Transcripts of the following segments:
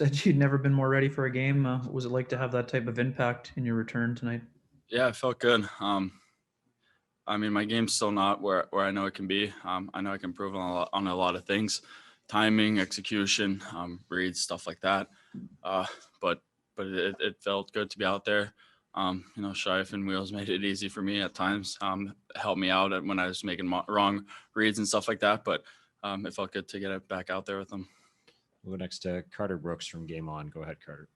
said you'd never been more ready for a game. What was it like to have that type of impact in your return tonight? Yeah, it felt good. I mean, my game's still not where I know it can be. I know I can improve on a lot of things, timing, execution, reads, stuff like that. Uh, but it felt good to be out there. Shife and Wheels made it easy for me at times. Helped me out when I was making wrong reads and stuff like that. But it felt good to get it back out there with them. We'll go next to Carter Brooks from Game On. Go ahead, Carter.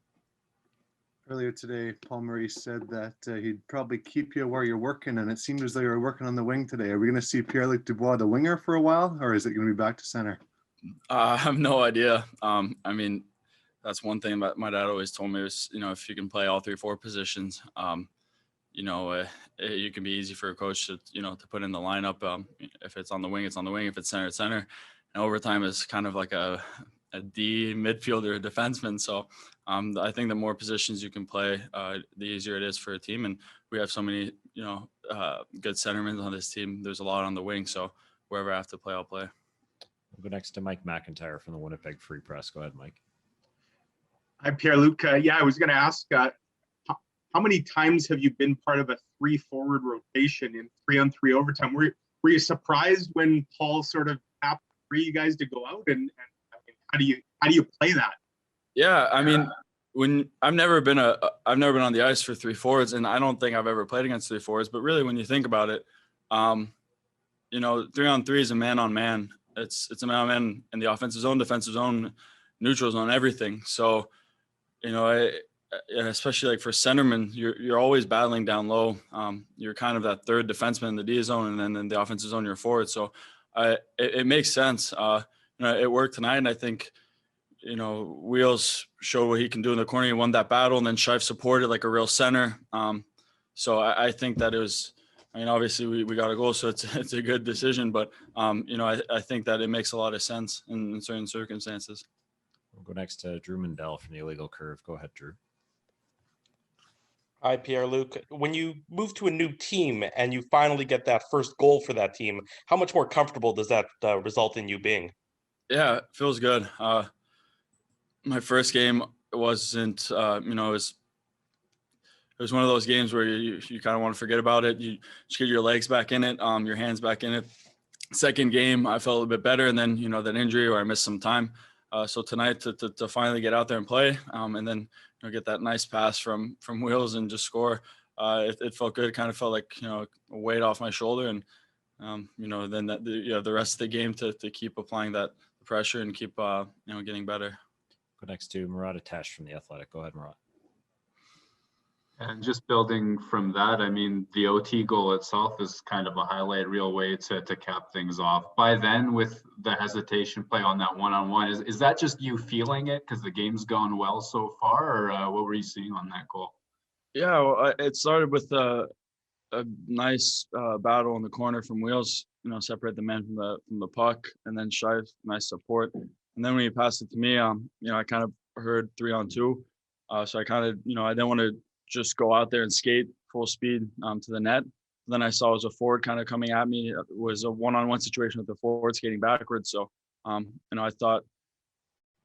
Earlier today, Paul Murray said that he'd probably keep you where you're working, and it seemed as though you were working on the wing today. Are we going to see Pierre-Luc Dubois, the winger, for a while, or is it going to be back to center? I have no idea. I mean, that's one thing that my dad always told me is, if you can play all 3-4 positions, you can be easy for a coach to put in the lineup. If it's on the wing, it's on the wing. If it's center, it's center. And overtime is kind of like a D midfielder, a defenseman. So I think the more positions you can play, the easier it is for a team. And we have so many, good centermen on this team. There's a lot on the wing. So wherever I have to play, I'll play. We'll go next to Mike McIntyre from the Winnipeg Free Press. Go ahead, Mike. Hi, Pierre-Luc. I was going to ask, how many times have you been part of a 3-forward rotation in 3-on-3 overtime? Were you surprised when Paul sort of asked for you guys to go out, and how do you play that? Yeah, I mean, when I've never been on the ice for 3 forwards, and I don't think I've ever played against 3 forwards. But really, when you think about it, 3-on-3 is a man on man. It's a man on man in the offensive zone, defensive zone, neutral zone, everything. So, especially like for centermen, you're always battling down low. You're kind of that third defenseman in the D zone, and then in the offensive zone, you're forward. So it makes sense. It worked tonight, and I think, Wheels showed what he can do in the corner. He won that battle, and then Shife supported like a real center. So I think that it was, obviously we got a goal, so it's a good decision. But, I think that it makes a lot of sense in certain circumstances. We'll go next to Drew Mandel from the Illegal Curve. Go ahead, Drew. Hi, Pierre-Luc. When you move to a new team and you finally get that first goal for that team, how much more comfortable does that result in you being? Yeah, it feels good. My first game wasn't, it was one of those games where you kind of want to forget about it. You just get your legs back in it, your hands back in it. Second game, I felt a bit better, and then, that injury where I missed some time. So tonight to finally get out there and play, and then get that nice pass from Wheels and just score. It felt good. It kind of felt like a weight off my shoulder, and then the rest of the game to keep applying that pressure and keep getting better. Go next to Murat Atesh from The Athletic. Go ahead, Murat. And just building from that, I mean, the OT goal itself is kind of a highlight reel way to cap things off. By then, with the hesitation play on that one-on-one, is that just you feeling it because the game's gone well so far, or what were you seeing on that goal? Yeah, well, it started with a nice battle in the corner from Wheels, separate the man from the puck, and then Shive, nice support. And then when he passed it to me, I kind of heard 3-on-2. So I kind of, I didn't want to just go out there and skate full speed to the net. Then I saw it was a forward kind of coming at me. It was a one-on-one situation with the forward skating backwards. So, I thought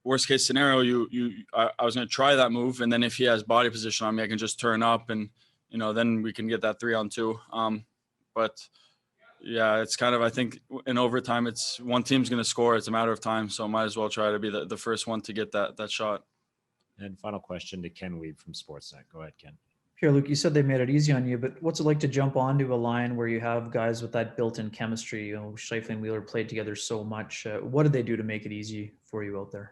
worst case scenario, I was going to try that move. And then if he has body position on me, I can just turn up and, then we can get that 3-on-2. But yeah, it's kind of, I think in overtime, it's one team's going to score. It's a matter of time. So might as well try to be the first one to get that shot. And final question to Ken Weeb from Sportsnet. Go ahead, Ken. Pierre-Luc, you said they made it easy on you, but what's it like to jump onto a line where you have guys with that built-in chemistry? Scheifele and Wheeler played together so much. What did they do to make it easy for you out there?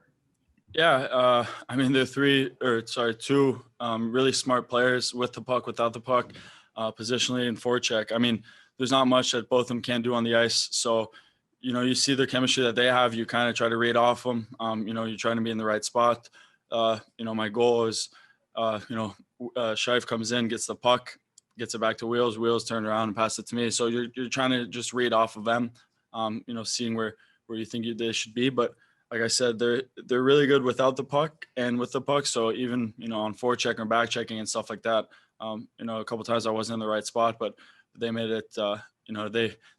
Yeah, they're two really smart players with the puck, without the puck, positionally and forecheck. I mean, there's not much that both of them can do on the ice. So, you see the chemistry that they have. You kind of try to read off them. You're trying to be in the right spot. My goal is, Shive comes in, gets the puck, gets it back to Wheels. Wheels turn around and pass it to me. So you're trying to just read off of them, seeing where you think they should be. But like I said, they're really good without the puck and with the puck. So even, on forecheck or back checking and stuff like that, a couple of times I wasn't in the right spot, but they made it,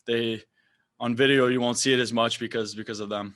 they on video, you won't see it as much because of them.